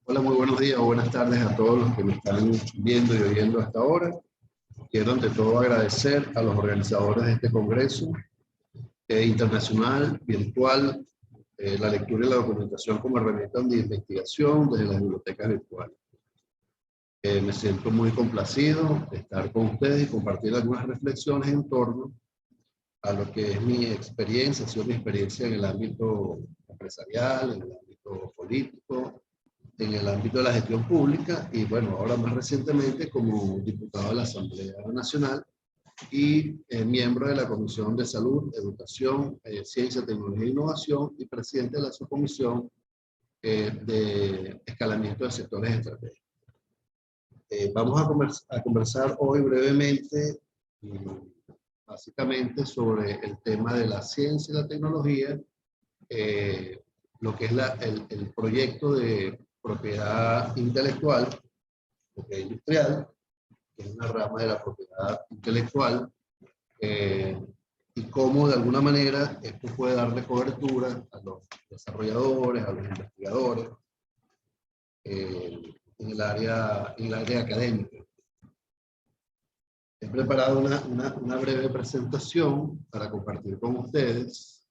Hola, muy buenos días o buenas tardes a todos los que me están viendo y oyendo hasta ahora. Quiero ante todo agradecer a los organizadores de este congreso internacional, virtual, la lectura y la documentación como herramienta de investigación desde las bibliotecas virtuales. Me siento muy complacido de estar con ustedes y compartir algunas reflexiones en torno a lo que es mi experiencia, ha sido mi experiencia en el ámbito empresarial, en el ámbito político, en el ámbito de la gestión pública y bueno, ahora más recientemente como diputado de la Asamblea Nacional y miembro de la Comisión de Salud, Educación, Ciencia, Tecnología e Innovación y presidente de la subcomisión de escalamiento de sectores estratégicos. Vamos a conversar hoy brevemente, básicamente sobre el tema de la ciencia y la tecnología, lo que es el proyecto de propiedad intelectual, propiedad industrial, que es una rama de la propiedad intelectual, y cómo de alguna manera esto puede darle cobertura a los desarrolladores, a los investigadores, en el área académica. He preparado una breve presentación para compartir con ustedes.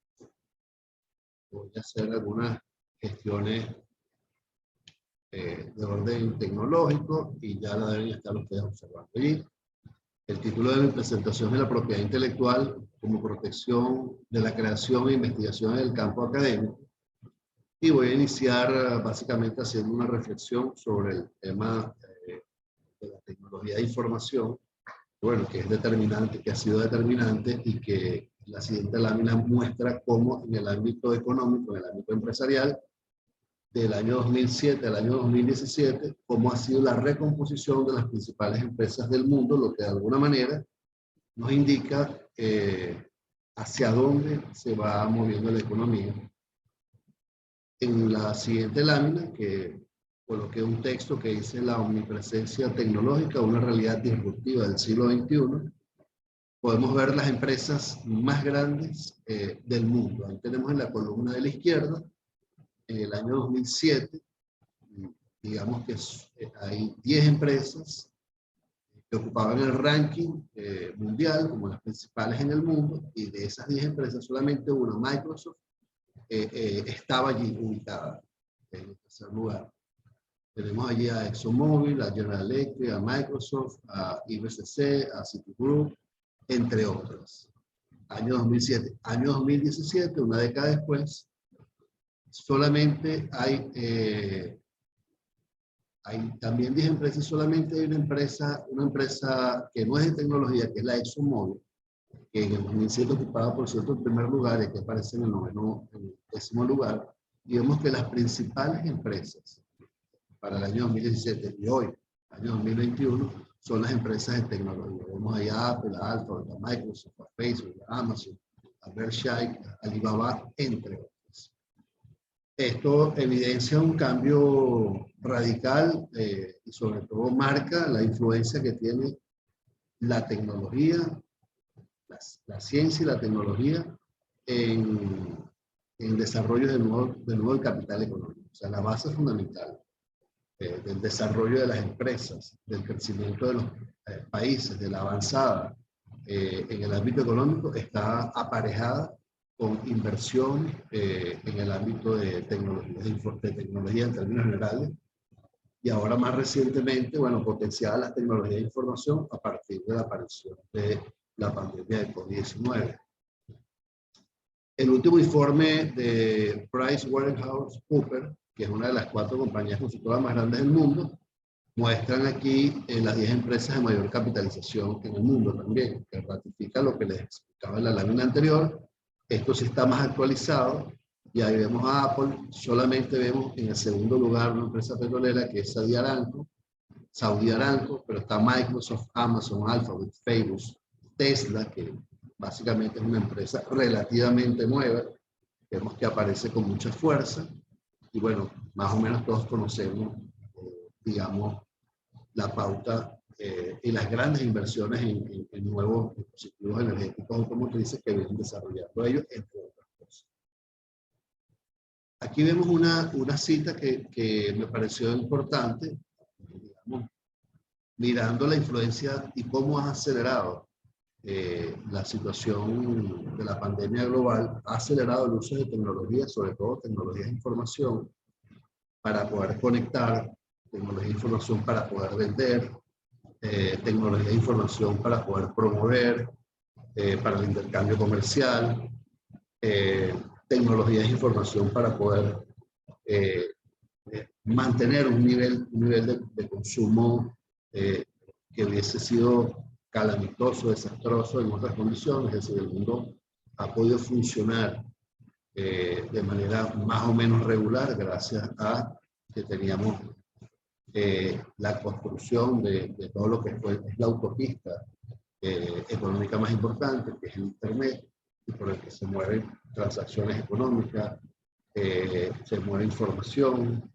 Voy a hacer algunas gestiones de orden tecnológico y ya la deben estar ustedes observando allí. El título de mi presentación es la propiedad intelectual como protección de la creación e investigación en el campo académico. Y voy a iniciar básicamente haciendo una reflexión sobre el tema de la tecnología de información, bueno, que es determinante, que ha sido determinante y que la siguiente lámina muestra cómo en el ámbito económico, en el ámbito empresarial, del año 2007 al año 2017, cómo ha sido la recomposición de las principales empresas del mundo, lo que de alguna manera nos indica hacia dónde se va moviendo la economía. En la siguiente lámina, que coloqué un texto que dice la omnipresencia tecnológica, una realidad disruptiva del siglo XXI, podemos ver las empresas más grandes del mundo. Ahí tenemos en la columna de la izquierda, en el año 2007, digamos que hay 10 empresas que ocupaban el ranking mundial como las principales en el mundo, y de esas 10 empresas solamente una, Microsoft, estaba allí ubicada en el tercer lugar. Tenemos allí a ExxonMobil, a General Electric, a Microsoft, a IBCC, a Citigroup, entre otras. Año 2007. Año 2017, una década después, solamente hay también 10 empresas, solamente hay una empresa que no es de tecnología, que es la ExxonMobil, que en el 2007 ocupaba, por cierto, el primer lugar y que aparece en el 10º lugar. Y vemos que las principales empresas para el año 2017 y hoy, año 2021, son las empresas de tecnología. Vemos ahí a Apple, a Alphabet, a Microsoft, a Facebook, a Amazon, a Berkshire, a Alibaba, entre otros. Esto evidencia un cambio radical y sobre todo marca la influencia que tiene la tecnología, la ciencia y la tecnología en el desarrollo de nuevo el capital económico. O sea, la base fundamental del desarrollo de las empresas, del crecimiento de los países, de la avanzada en el ámbito económico, está aparejada con inversión en el ámbito de tecnología en términos generales, y ahora más recientemente, bueno, potenciada las tecnologías de información a partir de la aparición de la pandemia de COVID-19. El último informe de PricewaterhouseCoopers, que es una de las 4 compañías consultoras más grandes del mundo, muestran aquí las 10 empresas de mayor capitalización en el mundo también, que ratifica lo que les explicaba en la lámina anterior. Esto sí está más actualizado, y ahí vemos a Apple, solamente vemos en el segundo lugar una empresa petrolera que es Saudi Aramco, pero está Microsoft, Amazon, Alphabet, Facebook, Tesla, que básicamente es una empresa relativamente nueva, vemos que aparece con mucha fuerza, y bueno, más o menos todos conocemos, digamos, la pauta y las grandes inversiones en nuevos dispositivos energéticos automotrices que vienen desarrollando ellos, entre otras cosas. Aquí vemos una cita que me pareció importante, digamos, mirando la influencia y cómo ha acelerado la situación de la pandemia global, ha acelerado el uso de tecnologías, sobre todo tecnologías de información, para poder conectar, tecnología de información para poder vender, tecnología de información para poder promover, para el intercambio comercial, tecnologías de información para poder mantener un nivel de consumo que hubiese sido calamitoso, desastroso en otras condiciones. Es decir, el mundo ha podido funcionar de manera más o menos regular gracias a que teníamos la construcción de todo lo que es la autopista económica más importante, que es el Internet, y por el que se mueven transacciones económicas, se mueve información,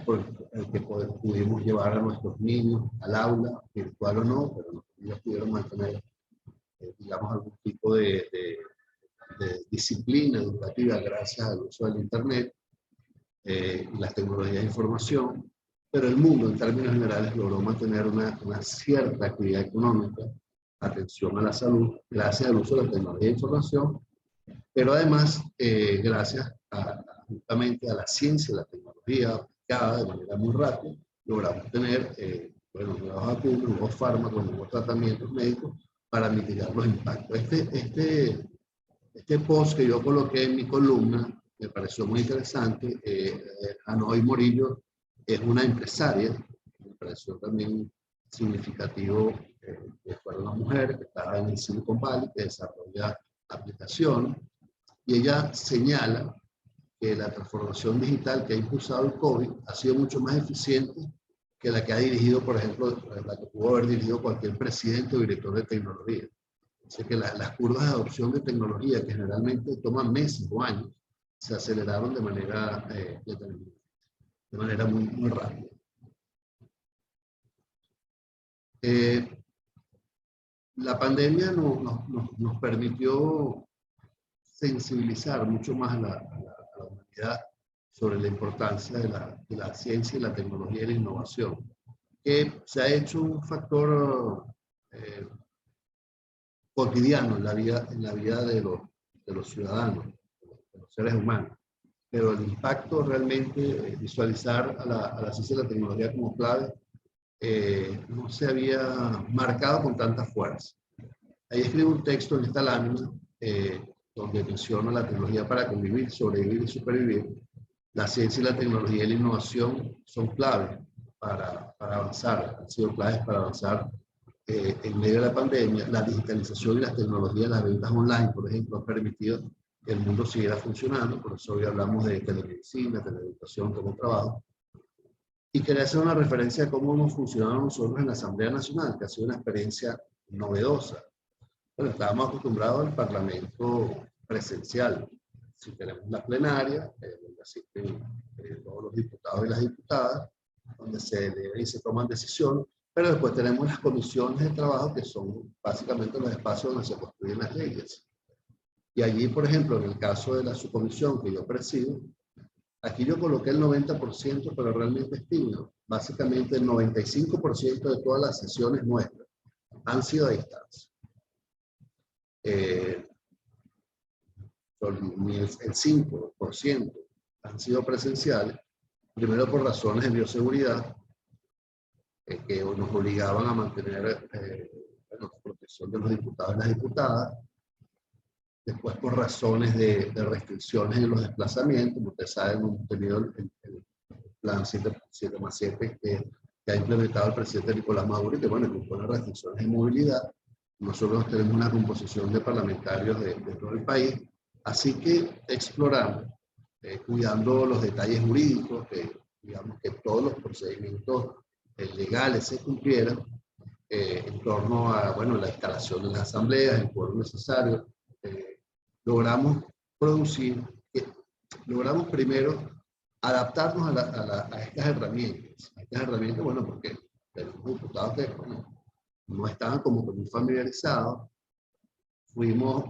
por el que pudimos llevar a nuestros niños al aula, virtual o no, pero los niños pudieron mantener, digamos, algún tipo de disciplina educativa gracias al uso del Internet y las tecnologías de información. Pero el mundo, en términos generales, logró mantener una cierta actividad económica, atención a la salud, gracias al uso de la tecnología de información, pero además, gracias justamente a la ciencia y la tecnología aplicada de manera muy rápida, logramos tener bueno, nuevas vacunas, nuevos fármacos, nuevos tratamientos médicos para mitigar los impactos. Este post que yo coloqué en mi columna me pareció muy interesante. Hanoi Morillo es una empresaria, me pareció también significativo que fuera una mujer que estaba en el Silicon Valley, que desarrolla aplicaciones, y ella señala que la transformación digital que ha impulsado el COVID ha sido mucho más eficiente que la que ha dirigido, por ejemplo, la que pudo haber dirigido cualquier presidente o director de tecnología. Así que las curvas de adopción de tecnología, que generalmente toman meses o años, se aceleraron de manera muy, muy rápida. La pandemia nos permitió sensibilizar mucho más a la humanidad sobre la importancia de la ciencia y la tecnología y la innovación, que se ha hecho un factor cotidiano en la vida de los ciudadanos, de los seres humanos. Pero el impacto realmente, visualizar a la ciencia y la tecnología como clave, no se había marcado con tanta fuerza. Ahí escribo un texto en esta lámina donde menciona la tecnología para convivir, sobrevivir y supervivir. La ciencia y la tecnología y la innovación son claves para avanzar, han sido claves para avanzar en medio de la pandemia. La digitalización y las tecnologías, las ventas online, por ejemplo, han permitido que el mundo siguiera funcionando. Por eso hoy hablamos de telemedicina, teleeducación, teletrabajo. Y quería hacer una referencia a cómo hemos funcionado nosotros en la Asamblea Nacional, que ha sido una experiencia novedosa. Bueno, estábamos acostumbrados al Parlamento presencial. Si tenemos la plenaria, donde asisten todos los diputados y las diputadas, donde se deben y se toman decisiones, pero después tenemos las comisiones de trabajo, que son básicamente los espacios donde se construyen las leyes. Y allí, por ejemplo, en el caso de la subcomisión que yo presido, aquí yo coloqué el 90%, pero realmente es tímido. Básicamente el 95% de todas las sesiones nuestras han sido a distancia. Ni el 5% han sido presenciales, primero por razones de bioseguridad, que nos obligaban a mantener la protección de los diputados y las diputadas, después por razones de restricciones en los desplazamientos. Como ustedes saben, hemos tenido el plan 7+7 que ha implementado el presidente Nicolás Maduro y que, bueno, impone restricciones de movilidad. Nosotros tenemos una composición de parlamentarios de todo el país, así que exploramos, cuidando los detalles jurídicos, digamos que todos los procedimientos legales se cumplieran en torno a, bueno, la instalación de las asambleas, el quórum necesario. Logramos logramos primero adaptarnos a estas herramientas. A estas herramientas, bueno, porque tenemos diputados que, bueno, no estaban como muy familiarizados. Fuimos,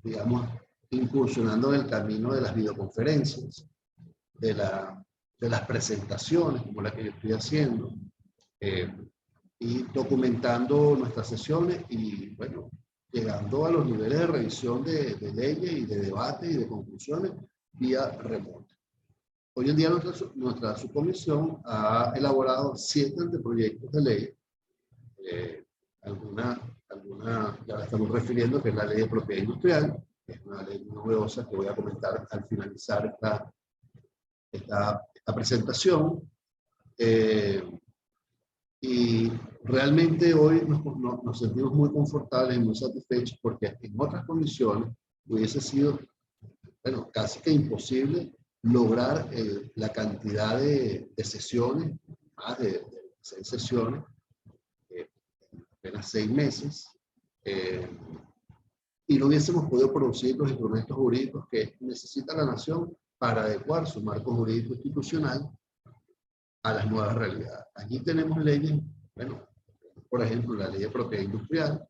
digamos, incursionando en el camino de las videoconferencias, de las presentaciones, como la que yo estoy haciendo, y documentando nuestras sesiones y, bueno, llegando a los niveles de revisión de leyes y de debate y de conclusiones vía remota. Hoy en día nuestra subcomisión ha elaborado 7 anteproyectos de ley. Alguna ya la estamos refiriendo, que es la ley de propiedad industrial, que es una ley novedosa que voy a comentar al finalizar esta presentación. Y realmente hoy nos sentimos muy confortables y muy satisfechos porque en otras condiciones hubiese sido, bueno, casi que imposible lograr la cantidad de sesiones, más de 6 sesiones, apenas 6 meses, y no hubiésemos podido producir los instrumentos jurídicos que necesita la nación para adecuar su marco jurídico institucional a las nuevas realidades. Aquí tenemos leyes, bueno, por ejemplo, la ley de propiedad industrial,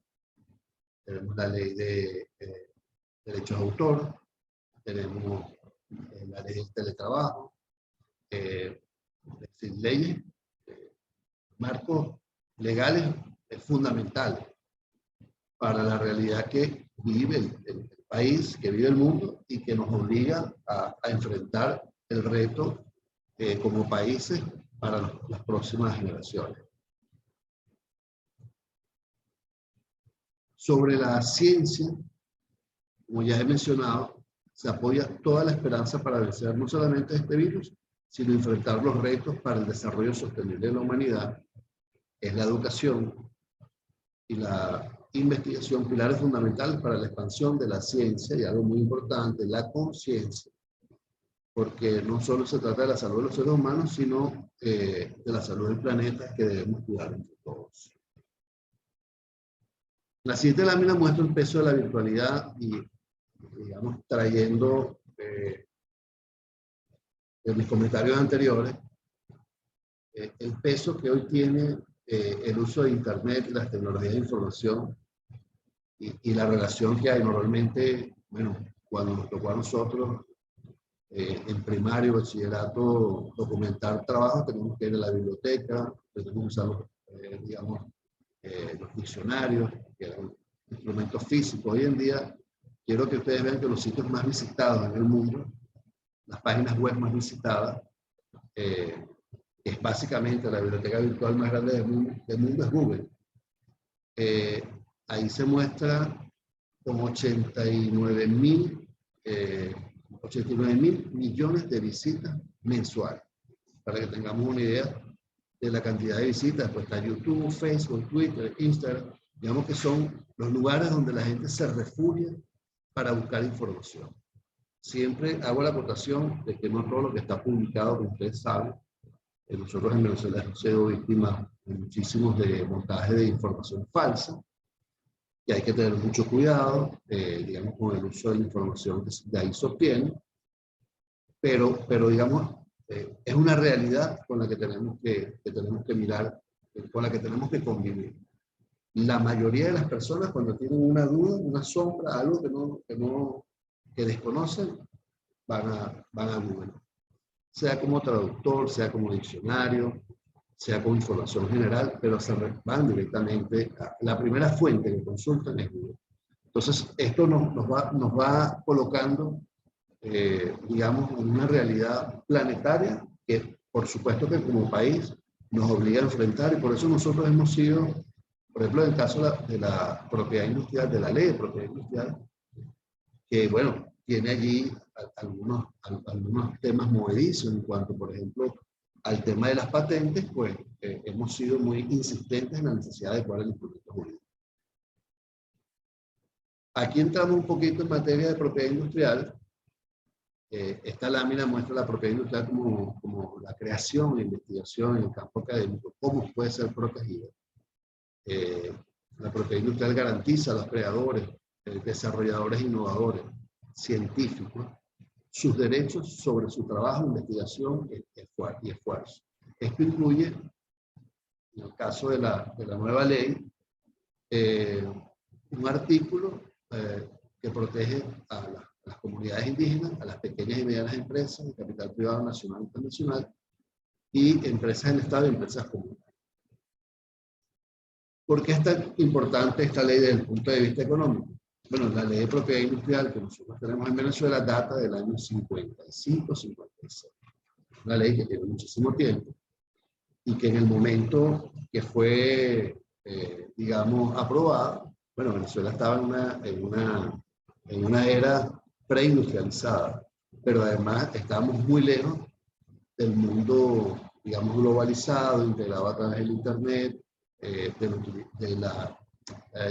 tenemos la ley de derechos de autor, tenemos la ley del teletrabajo, es decir, leyes, marcos legales fundamentales para la realidad que vive el país, que vive el mundo y que nos obliga a enfrentar el reto como países para las próximas generaciones. Sobre la ciencia, como ya he mencionado, se apoya toda la esperanza para vencer no solamente este virus, sino enfrentar los retos para el desarrollo sostenible de la humanidad. Es la educación y la investigación pilares fundamentales para la expansión de la ciencia y algo muy importante, la conciencia, porque no solo se trata de la salud de los seres humanos, sino de la salud del planeta que debemos cuidar entre todos. La siguiente lámina muestra el peso de la virtualidad y, digamos, trayendo de mis comentarios anteriores, el peso que hoy tiene el uso de Internet y las tecnologías de información y la relación que hay normalmente, bueno, cuando nos tocó a nosotros en primario, bachillerato, documentar trabajo, tenemos que ir a la biblioteca, tenemos que usar digamos, los diccionarios, que eran instrumentos físicos. Hoy en día, quiero que ustedes vean que los sitios más visitados en el mundo, las páginas web más visitadas, es básicamente la biblioteca virtual más grande del mundo es Google. Ahí se muestra con 89 mil millones de visitas mensuales. Para que tengamos una idea de la cantidad de visitas, pues está YouTube, Facebook, Twitter, Instagram. Digamos que son los lugares donde la gente se refugia para buscar información. Siempre hago la acotación de que no todo lo que está publicado, como ustedes saben, nosotros en Venezuela hemos sido víctimas de muchísimos de montajes de información falsa, y hay que tener mucho cuidado, digamos, con el uso de la información que de ahí se obtiene, pero digamos, es una realidad con la que tenemos que mirar, con la que tenemos que convivir. La mayoría de las personas, cuando tienen una duda, una sombra, algo que desconocen, van a Google. Sea como traductor, sea como diccionario, sea como información general, pero se van directamente a la primera fuente que consultan es Google. Entonces, esto nos va colocando, digamos, en una realidad planetaria que, por supuesto, que como país nos obliga a enfrentar, y por eso nosotros hemos sido, por ejemplo, en el caso de la propiedad industrial, de la ley de propiedad industrial, que, bueno, tiene allí algunos temas movedizos en cuanto, por ejemplo, al tema de las patentes, pues hemos sido muy insistentes en la necesidad de adecuar el instrumento jurídico. Aquí entramos un poquito en materia de propiedad industrial. Esta lámina muestra la propiedad industrial como la creación e investigación en el campo académico, cómo puede ser protegida. La propiedad industrial garantiza a los creadores, desarrolladores, innovadores, científicos, sus derechos sobre su trabajo, investigación y esfuerzo. Esto incluye, en el caso de la nueva ley, un artículo que protege a a las comunidades indígenas, a las pequeñas y medianas empresas de capital privado nacional e internacional, y empresas del Estado y empresas comunitarias. ¿Por qué es tan importante esta ley desde el punto de vista económico? Bueno, la ley de propiedad industrial que nosotros tenemos en Venezuela data del año 55-56. Una ley que tiene muchísimo tiempo y que en el momento que fue, digamos, aprobada, bueno, Venezuela estaba en una era preindustrializada, pero además estábamos muy lejos del mundo, digamos, globalizado, integrado a través del Internet, de la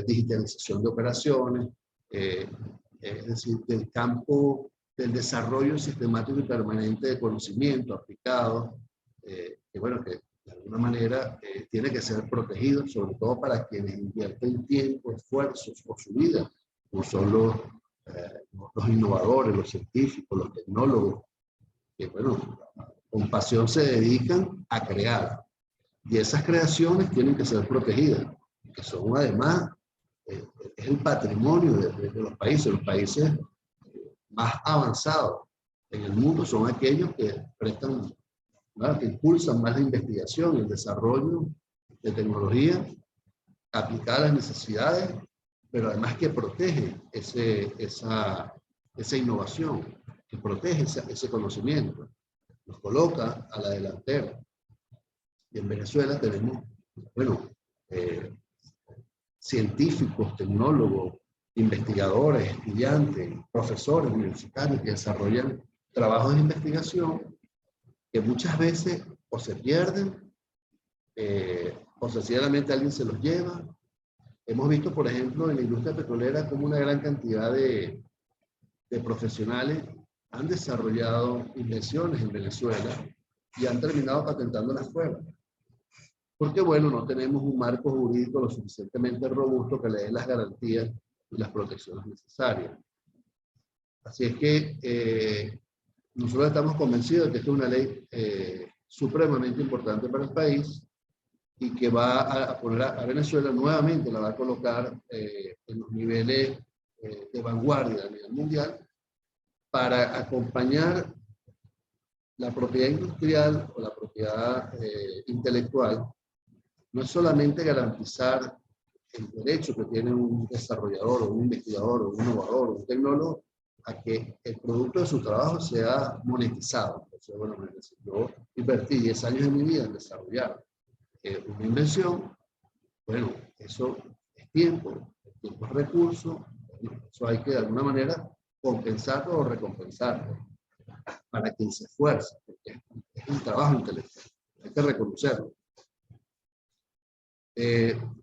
digitalización de operaciones, es decir, del campo del desarrollo sistemático y permanente de conocimiento aplicado, que bueno, que de alguna manera tiene que ser protegido, sobre todo para quienes invierten tiempo, esfuerzos por su vida, como son los innovadores, los científicos, los tecnólogos, que bueno, con pasión se dedican a crear. Y esas creaciones tienen que ser protegidas, que son además, es el patrimonio de los países. Los países más avanzados en el mundo son aquellos que prestan, ¿verdad?, que impulsan más la investigación y el desarrollo de tecnología aplicada a las necesidades, pero además que protege esa innovación, que protege ese conocimiento, nos coloca a la delantera. Y en Venezuela tenemos, bueno, científicos, tecnólogos, investigadores, estudiantes, profesores universitarios que desarrollan trabajos de investigación que muchas veces o se pierden o sencillamente alguien se los lleva. Hemos visto, por ejemplo, en la industria petrolera cómo una gran cantidad de profesionales han desarrollado invenciones en Venezuela y han terminado patentándolas fuera. Porque, bueno, no tenemos un marco jurídico lo suficientemente robusto que le dé las garantías y las protecciones necesarias. Así es que nosotros estamos convencidos de que esta es una ley supremamente importante para el país y que va a poner a Venezuela nuevamente, la va a colocar en los niveles de vanguardia a nivel mundial para acompañar la propiedad industrial o la propiedad intelectual. No es solamente garantizar el derecho que tiene un desarrollador o un investigador o un innovador o un tecnólogo a que el producto de su trabajo sea monetizado. Entonces, bueno, yo invertí 10 años de mi vida en desarrollar una invención. Bueno, eso es tiempo, el tiempo es recurso, eso hay que de alguna manera compensarlo o recompensarlo para quien se esfuerza, porque es un trabajo intelectual, hay que reconocerlo.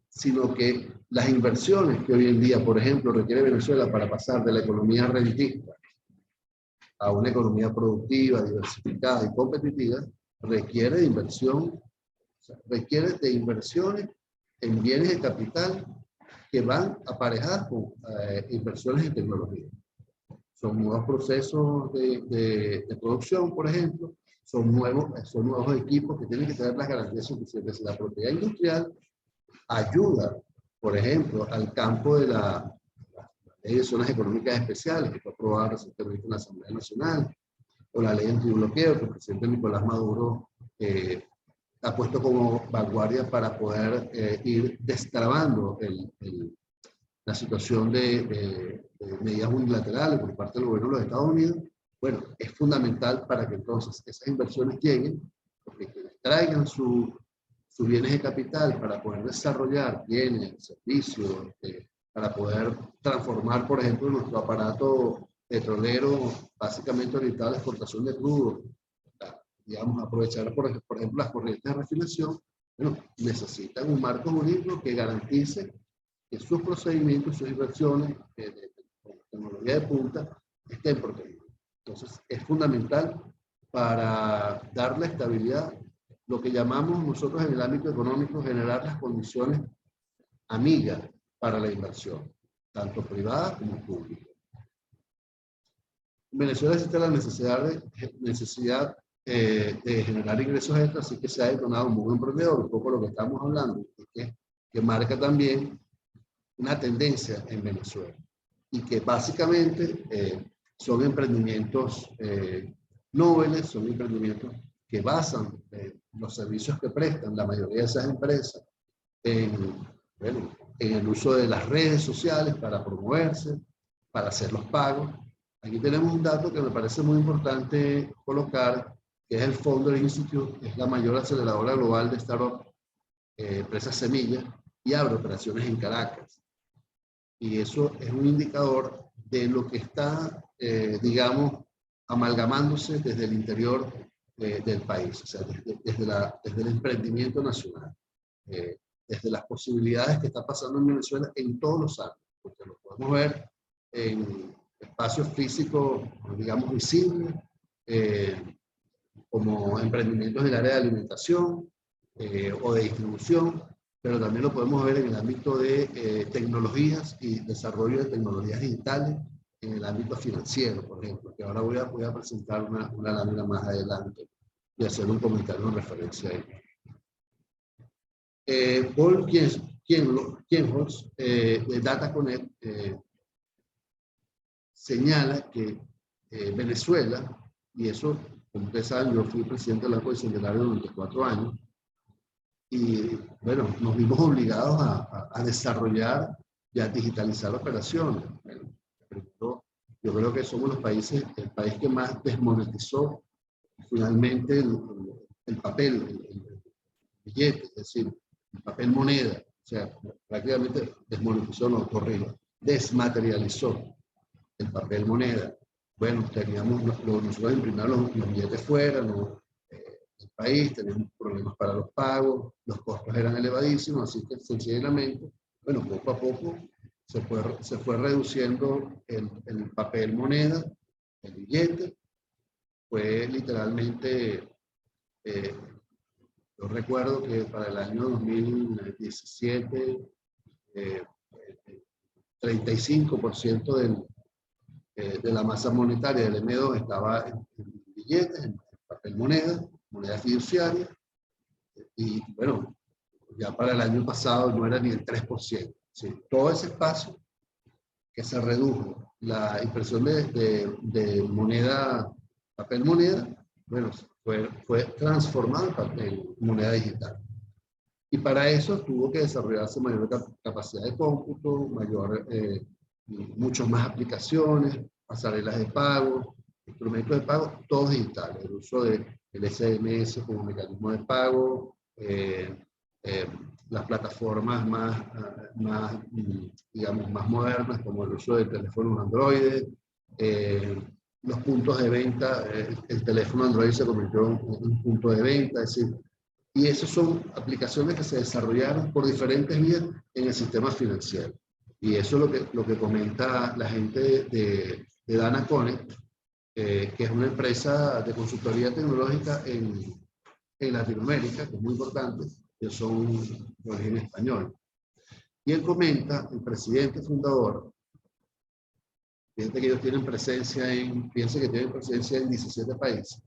Sino que las inversiones que hoy en día, por ejemplo, requiere Venezuela para pasar de la economía rentista a una economía productiva, diversificada y competitiva, requiere de inversión, o sea, requiere de inversiones en bienes de capital que van aparejadas con inversiones en tecnología. Son nuevos procesos de producción, por ejemplo, son nuevos equipos que tienen que tener las garantías suficientes. La propiedad industrial ayuda, por ejemplo, al campo de la ley de zonas económicas especiales que fue aprobada recientemente en la Asamblea Nacional, o la ley antibloqueo que el presidente Nicolás Maduro ha puesto como vanguardia para poder ir destrabando la situación de medidas unilaterales por parte del gobierno de los Estados Unidos. Bueno, es fundamental para que entonces esas inversiones lleguen, porque quienes traigan sus bienes de capital para poder desarrollar bienes, servicios, para poder transformar, por ejemplo, nuestro aparato petrolero, básicamente orientado a la exportación de crudo, digamos, aprovechar, por ejemplo, las corrientes de refinación, bueno, necesitan un marco jurídico que garantice que sus procedimientos, sus inversiones de tecnología de punta estén protegidos. Entonces, es fundamental para darle estabilidad, lo que llamamos nosotros en el ámbito económico, generar las condiciones amigas para la inversión, tanto privada como pública. En Venezuela existe la necesidad de generar ingresos extras, así que se ha detonado un boom emprendedor, un poco lo que estamos hablando, que marca también una tendencia en Venezuela y que básicamente son emprendimientos nobles, son emprendimientos que basan los servicios que prestan la mayoría de esas empresas bueno, en el uso de las redes sociales para promoverse, para hacer los pagos. Aquí tenemos un dato que me parece muy importante colocar, que es el Founder Institute, que es la mayor aceleradora global de startups, empresas semillas, y abre operaciones en Caracas. Y eso es un indicador de lo que está, digamos, amalgamándose desde el interior del país, o sea, desde el emprendimiento nacional, desde las posibilidades que está pasando en Venezuela en todos los ámbitos, porque lo podemos ver en espacios físicos, digamos, visibles, como emprendimientos en el área de alimentación o de distribución, pero también lo podemos ver en el ámbito de tecnologías y desarrollo de tecnologías digitales, en el ámbito financiero, por ejemplo, que ahora voy a presentar una lámina más adelante y hacer un comentario en referencia a ello. Paul Kienholz, de Data Connect, señala que Venezuela, y eso, como ustedes saben, yo fui presidente del Banco Bicentenario durante 4 años, y bueno, nos vimos obligados a desarrollar y a digitalizar operaciones. Bueno, yo creo que somos el país que más desmonetizó finalmente el papel, el billete, es decir, el papel moneda. O sea, prácticamente desmonetizó, no, corrijo, desmaterializó el papel moneda. Bueno, teníamos, nosotros imprimíamos los billetes fuera, ¿no? El país, teníamos problemas para los pagos, los costos eran elevadísimos, así que sencillamente, bueno, poco a poco se fue reduciendo el papel moneda, el billete. Fue literalmente, yo recuerdo que para el año 2017, 35% de la masa monetaria del M2 estaba en billetes, en papel moneda fiduciaria, y bueno, ya para el año pasado no era ni el 3%. ¿Sí? Todo ese espacio que se redujo, la impresión de moneda, papel moneda, bueno, fue transformado en moneda digital. Y para eso tuvo que desarrollarse mayor capacidad de cómputo, muchas más aplicaciones, pasarelas de pago, instrumentos de pago, todos digitales. El uso del SMS como mecanismo de pago, las plataformas digamos, más modernas, como el uso del teléfono Android, los puntos de venta, el teléfono Android se convirtió en un punto de venta, es decir, y esas son aplicaciones que se desarrollaron por diferentes vías en el sistema financiero. Y eso es lo que comenta la gente de Data Connect, que es una empresa de consultoría tecnológica en Latinoamérica, que es muy importante, que son de origen español. Y él comenta, el presidente fundador, fíjense que ellos tienen presencia en 17 países.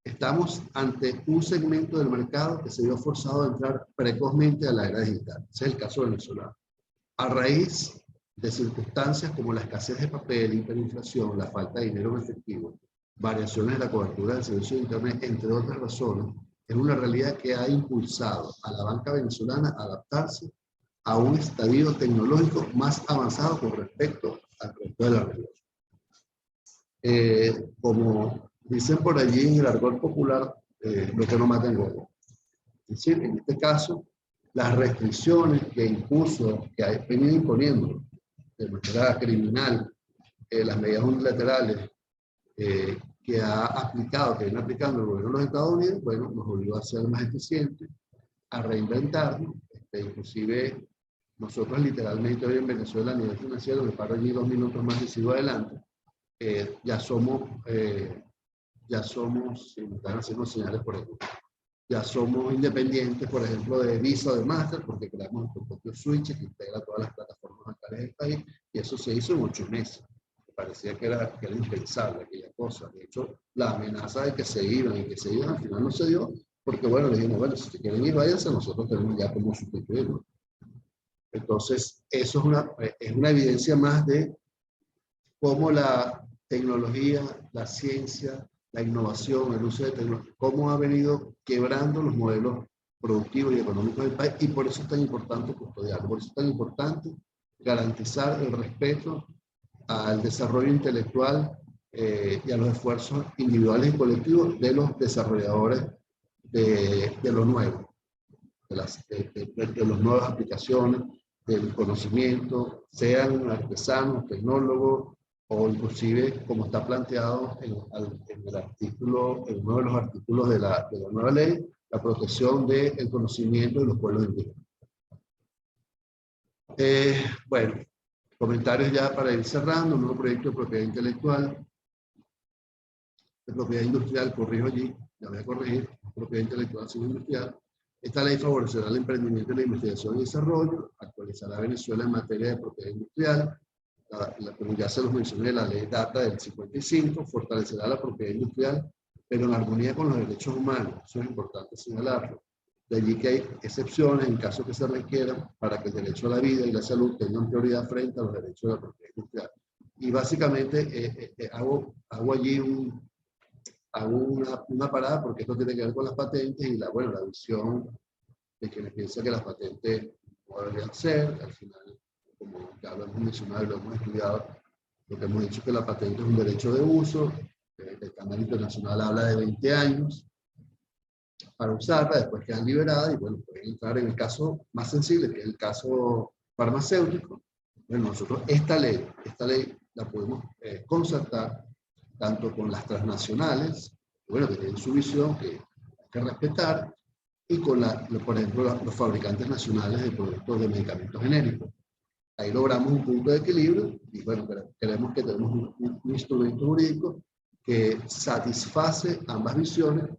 Estamos ante un segmento del mercado que se vio forzado a entrar precozmente a la era digital. Ese es el caso venezolano. A raíz de circunstancias como la escasez de papel, hiperinflación, la falta de dinero en efectivo, variaciones de la cobertura del servicio de Internet, entre otras razones, es una realidad que ha impulsado a la banca venezolana a adaptarse a un estadio tecnológico más avanzado con respecto al resto de la región. Como dicen por allí en el argot popular, lo que no mata engorda. Es decir, en este caso, las restricciones que impuso, que ha venido imponiendo de manera criminal, las medidas unilaterales que ha aplicado, que viene aplicando el gobierno de los Estados Unidos, bueno, nos obligó a ser más eficientes, a reinventarnos, inclusive nosotros literalmente hoy en Venezuela a nivel financiero, me paro allí 2 minutos más y sigo adelante, ya somos, si me están haciendo señales por ejemplo, ya somos independientes, por ejemplo, de Visa o de Master, porque creamos nuestro propio switch que integra todas las plataformas bancarias del país, y eso se hizo en 8 meses. Parecía que era impensable aquella cosa. De hecho, la amenaza de que se iban al final no se dio, porque bueno, le dijimos, bueno, si se quieren ir, váyanse, nosotros tenemos ya como sustituirlo. Entonces, eso es una evidencia más de cómo la tecnología, la ciencia, la innovación, el uso de tecnología, cómo ha venido quebrando los modelos productivos y económicos del país, y por eso es tan importante custodiarlo, por eso es tan importante garantizar el respeto al desarrollo intelectual y a los esfuerzos individuales y colectivos de los desarrolladores de lo nuevo, de las nuevas aplicaciones, del conocimiento, sean artesanos, tecnólogos, o inclusive, como está planteado en el artículo, en uno de los artículos de la nueva ley, la protección del conocimiento de los pueblos indígenas. Bueno, comentarios ya para ir cerrando. Un nuevo proyecto de propiedad intelectual, de propiedad industrial, corrijo allí, ya voy a corregir, propiedad intelectual sino industrial. Esta ley favorecerá el emprendimiento y la investigación y desarrollo, actualizará a Venezuela en materia de propiedad industrial, como ya se los mencioné, la ley data del 55, fortalecerá la propiedad industrial, pero en armonía con los derechos humanos, eso es importante señalarlo. De allí que hay excepciones en caso que se requieran para que el derecho a la vida y la salud tengan prioridad frente a los derechos de la propiedad industrial. Y básicamente hago allí una parada porque esto tiene que ver con las patentes y la visión de quienes piensan que las patentes no deberían ser. Al final, como ya lo hemos mencionado y lo hemos estudiado, lo que hemos dicho es que la patente es un derecho de uso. El estándar internacional habla de 20 años para usarla, después quedan liberadas y bueno, pueden entrar en el caso más sensible, que es el caso farmacéutico. Bueno, nosotros esta ley la podemos concertar tanto con las transnacionales, bueno, que tienen su visión que hay que respetar, y con, por ejemplo, los fabricantes nacionales de productos de medicamentos genéricos. Ahí logramos un punto de equilibrio y bueno, creemos que tenemos un instrumento jurídico que satisface ambas visiones,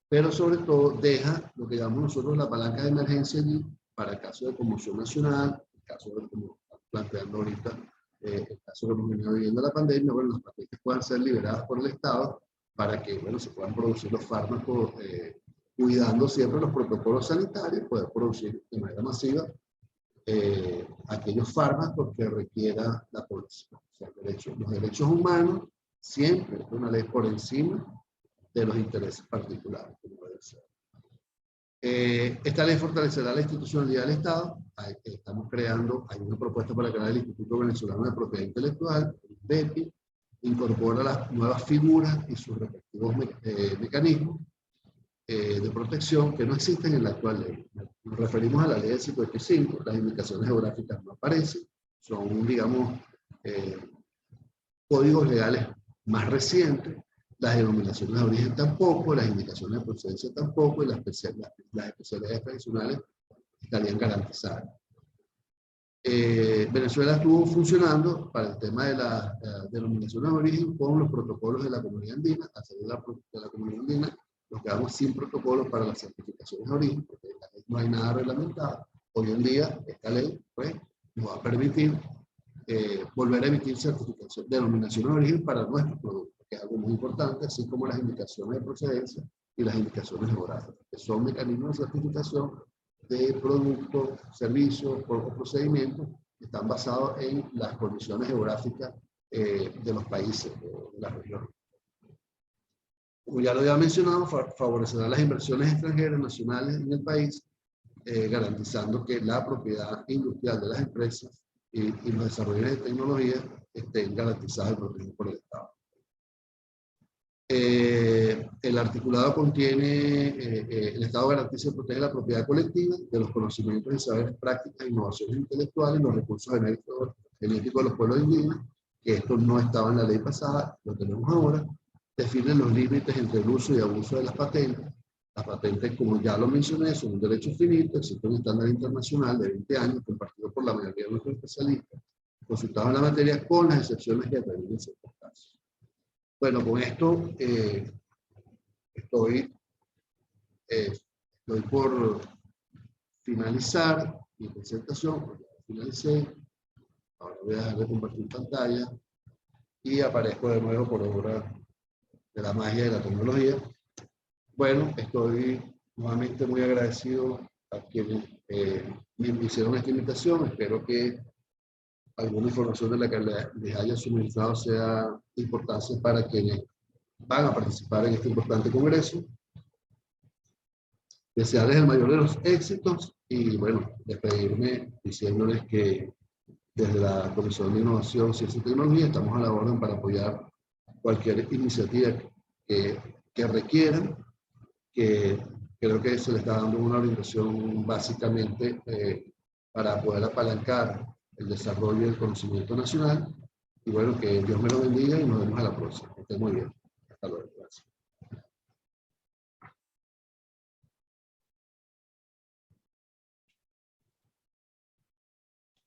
pero sobre todo deja lo que llamamos nosotros la palanca de emergencia allí para el caso de conmoción nacional, el caso de, como planteando ahorita, el caso que hemos venido viviendo la pandemia, bueno, las patentes puedan ser liberadas por el Estado para que, bueno, se puedan producir los fármacos cuidando siempre los protocolos sanitarios, poder producir de manera masiva aquellos fármacos que requiera la población. O sea, los derechos humanos siempre es una ley por encima de los intereses particulares. Esta ley fortalecerá la institucionalidad del Estado. Estamos creando, hay una propuesta para crear el Instituto Venezolano de Propiedad Intelectual, el BEPI, incorpora las nuevas figuras y sus respectivos mecanismos de protección que no existen en la actual ley. Nos referimos a la ley del 55, las indicaciones geográficas no aparecen, son, digamos, códigos legales más recientes, las denominaciones de origen tampoco, las indicaciones de procedencia tampoco, y las especialidades tradicionales estarían garantizadas. Venezuela estuvo funcionando para el tema de las denominaciones de origen con los protocolos de la comunidad andina. Al salir de la comunidad andina, nos quedamos sin protocolos para las certificaciones de origen, porque en la ley no hay nada reglamentado. Hoy en día, esta ley pues, nos va a permitir volver a emitir certificación de denominaciones de origen para nuestros productos, que es algo muy importante, así como las indicaciones de procedencia y las indicaciones geográficas, que son mecanismos de certificación de productos, servicios o procedimientos que están basados en las condiciones geográficas de los países de la región. Como ya lo había mencionado, favorecerá las inversiones extranjeras nacionales en el país, garantizando que la propiedad industrial de las empresas y los desarrollos de tecnología estén garantizados y protegidos por el Estado. El articulado contiene, el Estado garantiza y protege la propiedad colectiva de los conocimientos y saberes, prácticas, innovaciones intelectuales y los recursos genéticos de los pueblos indígenas, que esto no estaba en la ley pasada, lo tenemos ahora. Define los límites entre el uso y abuso de las patentes. Las patentes, como ya lo mencioné, son un derecho finito, existe un estándar internacional de 20 años compartido por la mayoría de nuestros especialistas, consultados en la materia, con las excepciones que determinan en ciertos casos. Bueno, con esto estoy por finalizar mi presentación, porque ya finalicé. Ahora voy a dejar de compartir pantalla y aparezco de nuevo por obra de la magia de la tecnología. Bueno, estoy nuevamente muy agradecido a quienes me hicieron esta invitación. Espero que alguna información de la que les haya suministrado sea de importancia para quienes van a participar en este importante congreso. Desearles el mayor de los éxitos y, bueno, despedirme diciéndoles que desde la Comisión de Innovación, Ciencia y Tecnología estamos a la orden para apoyar cualquier iniciativa que requieran, que creo que se le está dando una orientación básicamente para poder apalancar el desarrollo del conocimiento nacional. Y bueno, que Dios me lo bendiga y nos vemos a la próxima. Que estén muy bien. Hasta luego.